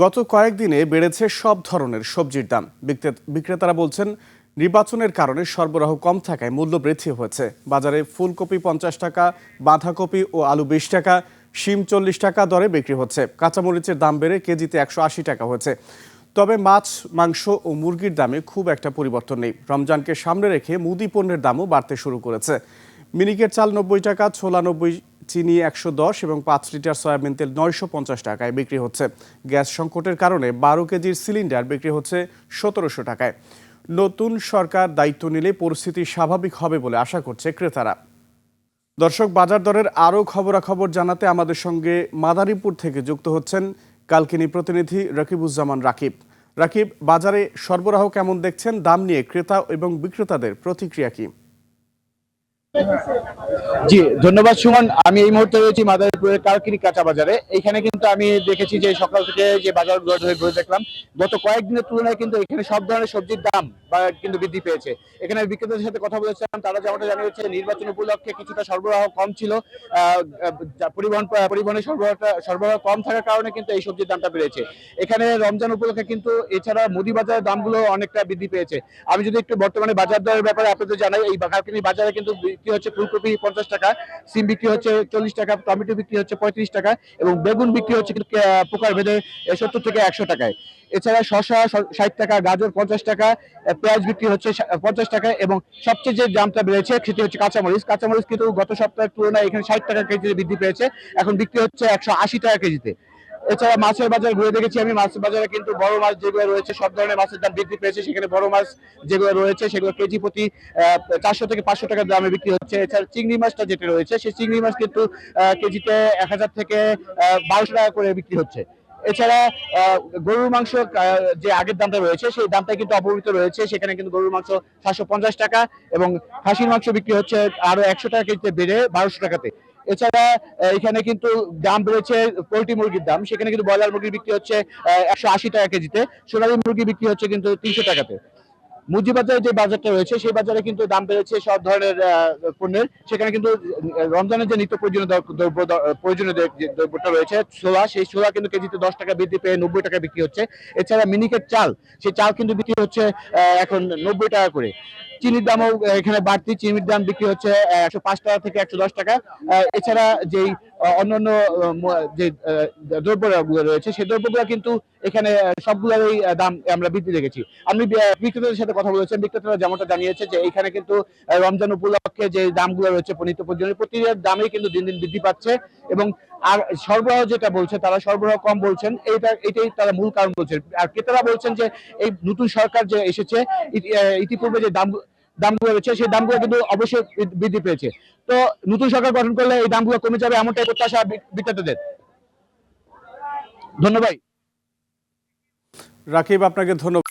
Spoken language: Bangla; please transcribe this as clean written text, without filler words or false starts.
গত কয়েকদিনে বেড়েছে সব ধরনের সবজির দাম। বিক্রেতারা বলছেন নির্বাচনের কারণে সরবরাহ কম থাকায় মূল্য বৃদ্ধি হয়েছে। বাজারে ফুলকপি 50 টাকা, বাঁধাকপি ও আলু 20 টাকা, শিম 40 টাকা দরে বিক্রি হচ্ছে। কাঁচামরিচের দাম বেড়ে কেজিতে 180 টাকা হয়েছে। তবে মাছ, মাংস ও মুরগির দামে খুব একটা পরিবর্তন নেই। রমজানকে সামনে রেখে মুদি পণ্যের দামও বাড়তে শুরু করেছে। মিনিকেট চাল 90 টাকা, ছোলা 90, চিনি 110 এবং 5 লিটার সয়াবিন তেল 950 টাকায় বিক্রি হচ্ছে। গ্যাস সংকটের কারণে 12 কেজির সিলিন্ডার বিক্রি হচ্ছে 1700 টাকায়। নতুন সরকার দায়িত্ব নিলে পরিস্থিতি স্বাভাবিক হবে বলে আশা করছে ক্রেতারা। দর্শক, বাজার দরের আরও খবরাখবর জানাতে আমাদের সঙ্গে মাদারীপুর থেকে যুক্ত হচ্ছেন কালকিনি প্রতিনিধি রাকিবুজ্জামান রাকিব। রাকিব, বাজারে সরবরাহ কেমন দেখছেন? দাম নিয়ে ক্রেতা এবং বিক্রেতাদের প্রতিক্রিয়া কি? জি, ধন্যবাদ সুমন। আমি এই মুহূর্তে রয়েছি মাদারীপুরের কালকিনি কাঁচা বাজারে। এখানে কিন্তু আমি দেখেছি যে সকাল থেকে যে বাজারগুলো ঘুরে দেখলাম, গত কয়েকদিনের তুলনায় কিন্তু এখানে সব ধরনের সবজির দাম কিন্তু বৃদ্ধি পেয়েছে। এখানে বিক্রেতাদের সাথে কথা বলেছিলাম, তারা যেমনটা জানিয়েছে নির্বাচন উপলক্ষে কিছুটা সরবরাহ কম ছিল। পরিবহনের সরবরাহ কম থাকার কারণে কিন্তু এই সবজির দামটা বেড়েছে। এখানে রমজান উপলক্ষে কিন্তু এছাড়া মুদি বাজারের দামগুলো অনেকটা বৃদ্ধি পেয়েছে। আমি যদি একটু বর্তমানে বাজার দরের ব্যাপারে আপনাদের জানাই, এই কালকিনি বাজারে কিন্তু বিক্রি হচ্ছে ফুলকপি 50 টাকা, সিম বিক্রি হচ্ছে 40 টাকা, টমেটো বিক্রি হচ্ছে 35 টাকা এবং বেগুন বিক্রি হচ্ছে প্রকার ভেদে 70 থেকে 100 টাকায়। এছাড়া শসা 60 টাকা, গাজর 50 টাকা, পেঁয়াজ বিক্রি হচ্ছে 50 টাকা এবং সবচেয়ে যে দামটা বেড়েছে সেটি হচ্ছে কাঁচামরিচ। কাঁচামরিচ কিন্তু গত সপ্তাহের তুলনায় এখানে 60 টাকা কেজিতে বৃদ্ধি পেয়েছে, এখন বিক্রি হচ্ছে 180 টাকা কেজিতে। এছাড়া মাছের বাজার ঘুরে দেখেছি আমি, মাছের বাজারে কিন্তু বড় মাছ যেগুলো রয়েছে সব ধরনের মাছের দাম বৃদ্ধি পেয়েছে। সেখানে বড় মাছ যেগুলো রয়েছে সেগুলো কেজি প্রতি 400 থেকে 500 টাকার দামে বিক্রি হচ্ছে। এছাড়া চিংড়ি মাছটা যেটা রয়েছে সেই চিংড়ি মাছ কিন্তু কেজিতে 1000 থেকে 1200 টাকা করে বিক্রি হচ্ছে। এছাড়া গরুর মাংস যে আগের দামটা রয়েছে সেই দামটা কিন্তু অপরিবর্তিত রয়েছে। সেখানে কিন্তু গরুর মাংস 750 টাকা এবং খাসির মাংস বিক্রি হচ্ছে আরো 100 টাকা কেজিতে বেড়ে 1200 টাকাতে। এছাড়া এখানে কিন্তু দাম বেড়েছে পোল্ট্রি মুরগির দাম। সেখানে কিন্তু ব্রয়লার মুরগি বিক্রি হচ্ছে 180 টাকা কেজিতে, সোনালী মুরগি বিক্রি হচ্ছে কিন্তু 300 টাকাতে। মুজিবাজারে যে বাজারটা রয়েছে সেই বাজারে কিন্তু দাম বেড়েছে সব ধরনের পণ্যের। সেখানে কিন্তু রমজানের যে নিত্য প্রয়োজনীয় যে দ্রব্যটা রয়েছে ছোলা, সেই ছোলা কিন্তু কেজিতে 10 টাকা বৃদ্ধি পেয়ে 90 টাকা বিক্রি হচ্ছে। এছাড়া মিনিকেট চাল, সেই চাল কিন্তু বিক্রি হচ্ছে এখন 90 টাকা করে। চিনির দামও এখানে বাড়তি, চিনির দাম বিক্রি হচ্ছে 105 টাকা থেকে 110 টাকা। এছাড়া যেই অন্যান্য যে দ্রব্যগুলো রয়েছে সেই দ্রব্যগুলো কিন্তু এখানে সবগুলোরই দাম আমরা বৃদ্ধি দেখেছি। আমি বিক্রেতাদের সাথে কথা বলেছেন, বিক্রেতারা যেমনটা জানিয়েছে যে এখানে কিন্তু রমজান উপলক্ষে যে দামগুলো রয়েছে নিত্য প্রয়োজনীয় প্রতিটার দামই কিন্তু দিন দিন বৃদ্ধি পাচ্ছে এবং আর সরবরাহ যেটা বলছে তারা সরবরাহ কম বলছেন, এটাই তারা মূল কারণ বলছেন। আর ক্রেতারা বলছেন যে এই নতুন সরকার যে এসেছে ইতিপূর্বে যে দামগুলো রয়েছে সেই দামগুলো কিন্তু অবশ্যই বৃদ্ধি পেয়েছে। তো নতুন সরকার গঠন করলে এই দামগুলো কমে যাবে এমনটাই প্রত্যাশা বিক্রেতাদের। ধন্যবাদ। রাকিব, আপনাকে ধন্যবাদ।